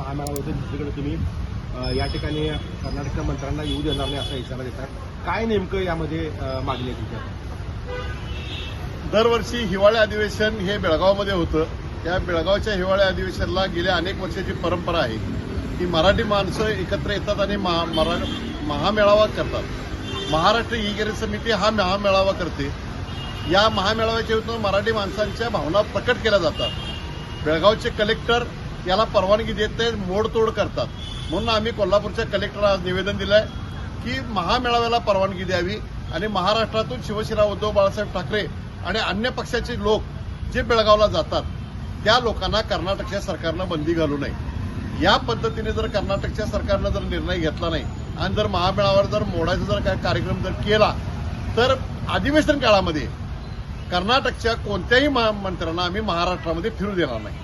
महामेळाव्यामध्ये दुसरीकडे तुम्ही या ठिकाणी कर्नाटकच्या मंत्र्यांना येऊ देणार नाही असा इशारा देतात. काय नेमकं यामध्ये मागणी आहे तुमच्या? दरवर्षी हिवाळी अधिवेशन हे बेळगावमध्ये होतं. त्या बेळगावच्या हिवाळी अधिवेशनाला गेल्या अनेक वर्षाची परंपरा आहे की मराठी माणसं एकत्र येतात आणि महामेळावा करतात. महाराष्ट्र ई-गिरीज समिती हा महामेळावा करते. या महामेळाव्याच्या हेतून मराठी माणसांच्या भावना प्रकट केल्या जातात. बेळगावचे कलेक्टर याला परवानगी देत नाहीत, मोडतोड करतात. म्हणून आम्ही कोल्हापूरच्या कलेक्टरला आज निवेदन दिलंय की महामेळाव्याला परवानगी द्यावी आणि महाराष्ट्रातून शिवसेना उद्धव बाळासाहेब ठाकरे आणि अन्य पक्षाचे लोक जे बेळगावला जातात त्या लोकांना कर्नाटकच्या सरकारनं बंदी घालू नये. या पद्धतीने जर कर्नाटकच्या सरकारनं जर निर्णय घेतला नाही आणि जर महामेळाव्यावर जर मोडायचा जर काय कार्यक्रम जर केला तर अधिवेशन काळामध्ये कर्नाटकच्या कोणत्याही मंत्र्यांना आम्ही महाराष्ट्रामध्ये फिरू देणार नाही.